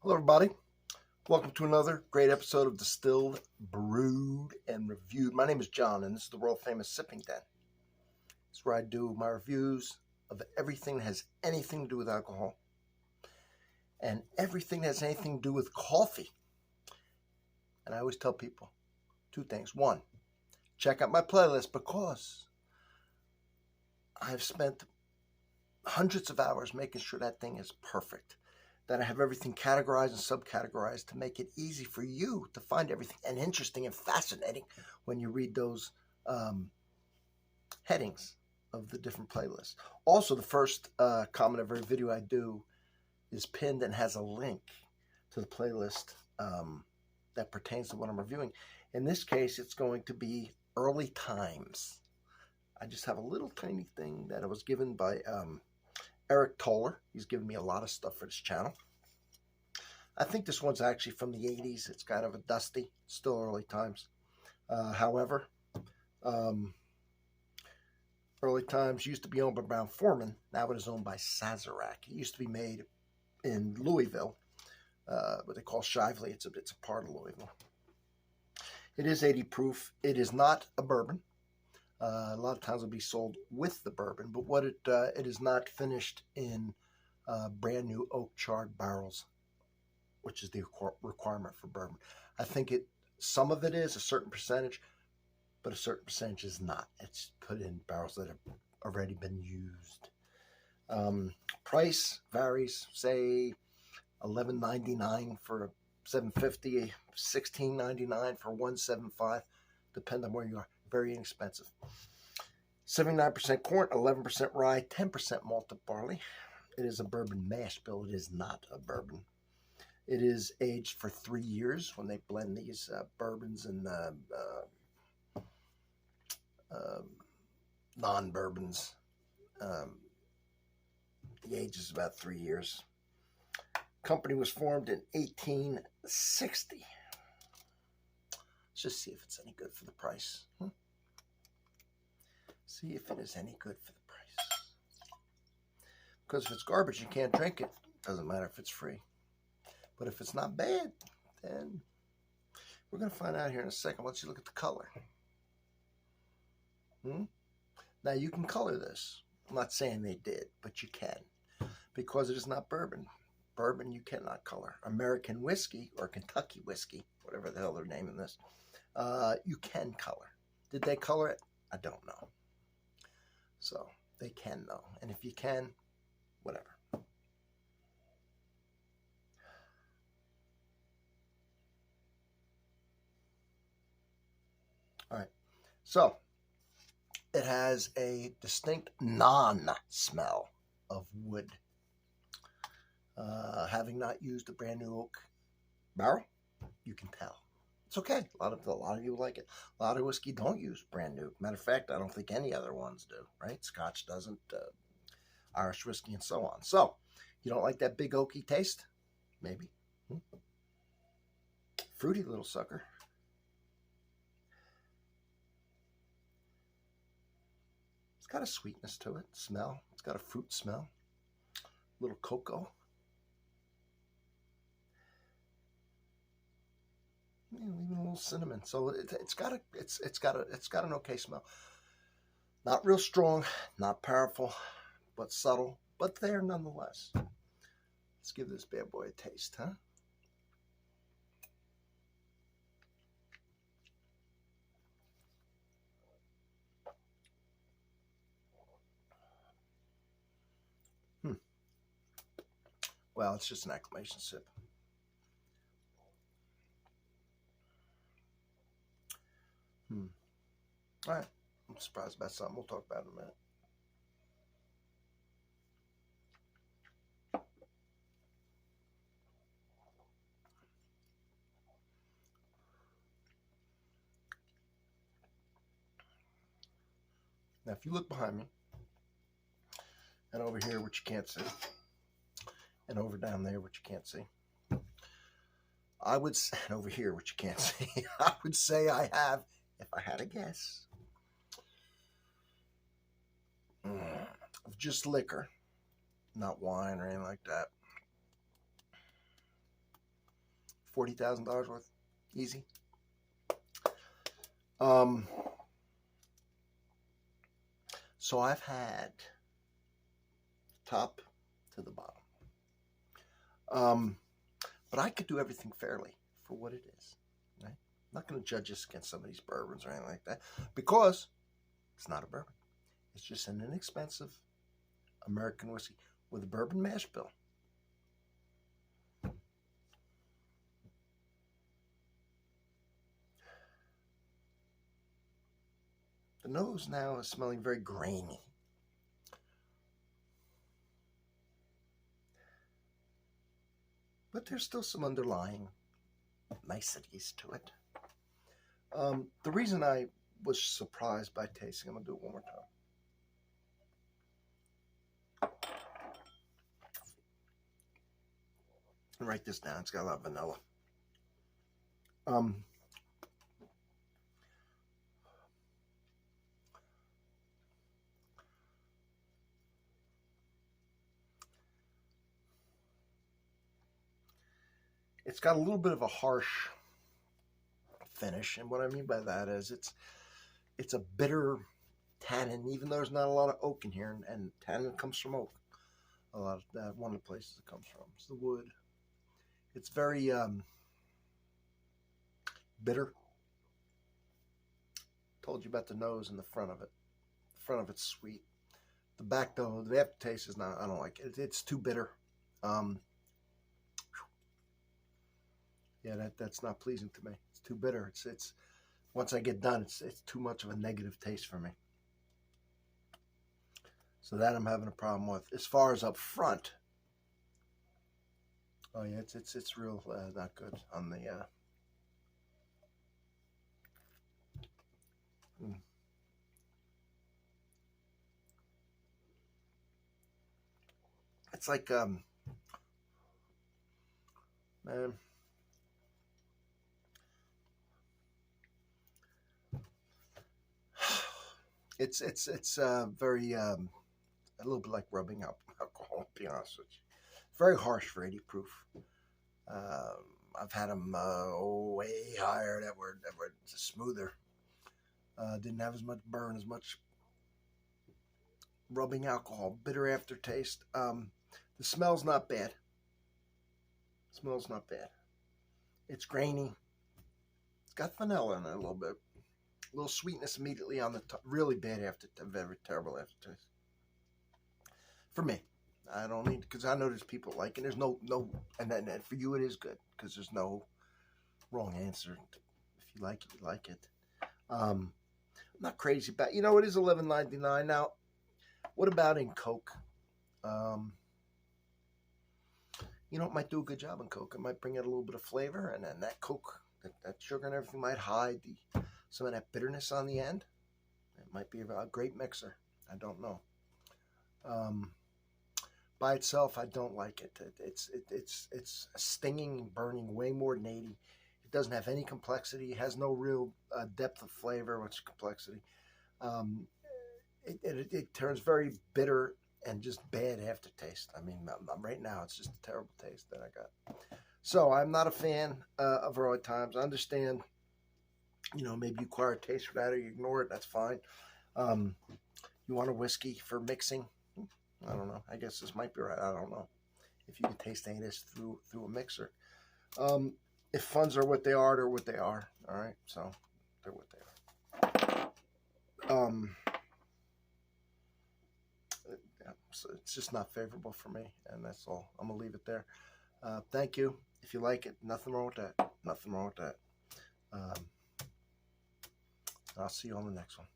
Hello, everybody. Welcome to another great episode of Distilled, Brewed, and Reviewed. My name is John, and this is the world-famous Sipping Den. It's where I do my reviews of everything that has anything to do with alcohol and everything that has anything to do with coffee. And I always tell people two things. One, check out my playlist because I've spent hundreds of hours making sure that thing is perfect. That I have everything categorized and subcategorized to make it easy for you to find everything and interesting and fascinating when you read those headings of the different playlists. Also, the first comment of every video I do is pinned and has a link to the playlist that pertains to what I'm reviewing. In this case, it's going to be Early Times. I just have a little tiny thing that I was given by Eric Toller. He's given me a lot of stuff for this channel. I think this one's actually from the 80s. It's kind of a dusty, still Early Times. However, Early Times used to be owned by Brown-Forman. Now it is owned by Sazerac. It used to be made in Louisville, what they call Shively. It's a part of Louisville. It is 80 proof. It is not a bourbon. A lot of times it'll be sold with the bourbon, but what it is not finished in brand new oak charred barrels, which is the requirement for bourbon. I think some of it is a certain percentage, but a certain percentage is not. It's put in barrels that have already been used. Price varies, say $11.99 for $7.50, $16.99 for $1.75, depending on where you are. Very inexpensive. 79% corn, 11% rye, 10% malted barley. It is a bourbon mash bill. It is not a bourbon. It is aged for 3 years when they blend these bourbons and non-bourbons. The age is about 3 years. Company was formed in 1860. Let's just see if it's any good for the price. See if it is any good for the price. Because if it's garbage, you can't drink it. Doesn't matter if it's free. But if it's not bad, then we're going to find out here in a second. Let's look at the color. Now, you can color this. I'm not saying they did, but you can. Because it is not bourbon. Bourbon you cannot color. American whiskey or Kentucky whiskey, whatever the hell they're naming this, you can color. Did they color it? I don't know. So they can though. And if you can, whatever. All right. So it has a distinct non-smell of wood. Having not used a brand new oak barrel, you can tell. It's okay. A lot of you like it. A lot of whiskey don't use brand new. Matter of fact, I don't think any other ones do, right? Scotch doesn't, Irish whiskey, and so on. So, you don't like that big oaky taste? Maybe. Fruity little sucker. It's got a sweetness to it. Smell. It's got a fruit smell. A little cocoa. Even a little cinnamon. So it's got an okay smell. Not real strong, not powerful, but subtle, but there nonetheless. Let's give this bad boy a taste, huh? Well, it's just an acclamation sip. All right. I'm surprised about something. We'll talk about it in a minute. Now, if you look behind me, and over here, which you can't see, and over down there, which you can't see, I would say, and over here, which you can't see, I would say I have, if I had a guess, of just liquor, not wine or anything like that, $40,000 worth, easy. So I've had top to the bottom. But I could do everything fairly for what it is. Right? I'm not going to judge us against some of these bourbons or anything like that, because it's not a bourbon. It's just an inexpensive American whiskey with a bourbon mash bill. The nose now is smelling very grainy. But there's still some underlying niceties to it. The reason I was surprised by tasting, I'm going to do it one more time. And write this down. It's got a lot of vanilla. It's got a little bit of a harsh finish, and what I mean by that is it's a bitter tannin, even though there's not a lot of oak in here, and tannin comes from oak. A lot of that, one of the places it comes from is the wood. It's very bitter. Told you about the nose and the front of it. The front of it's sweet. The back, though, the aftertaste is not. I don't like it. It's too bitter. Yeah, that's not pleasing to me. It's too bitter. It's once I get done, it's too much of a negative taste for me. So that I'm having a problem with. As far as up front, oh yeah, it's real not good on the. It's like man. It's very a little bit like rubbing alcohol, to be honest with you. Very harsh for 80 proof. I've had them way higher that were smoother. Didn't have as much burn, as much rubbing alcohol, bitter aftertaste. The smell's not bad. Smells not bad. It's grainy. It's got vanilla in it a little bit. A little sweetness immediately on the top. Really bad very terrible aftertaste. For me, I don't need, because I know there's people like, and there's no, and for you it is good, because there's no wrong answer. If you like it, you like it. I'm not crazy about, it is $11.99 now. What about in Coke? It might do a good job in Coke. It might bring out a little bit of flavor, and then that Coke, that sugar and everything might hide some of that bitterness on the end. It might be a great mixer. I don't know. By itself, I don't like it. It's stinging and burning way more than 80. It doesn't have any complexity. It has no real depth of flavor, which complexity. It turns very bitter and just bad aftertaste. I mean, right now, it's just a terrible taste that I got. So I'm not a fan of early times. I understand, maybe you acquire a taste for that or you ignore it. That's fine. You want a whiskey for mixing? I don't know. I guess this might be right. I don't know. If you can taste any of this through a mixer. If funds are what they are, they're what they are. All right? So they're what they are. So it's just not favorable for me, and that's all. I'm going to leave it there. Thank you. If you like it, nothing wrong with that. Nothing wrong with that. I'll see you on the next one.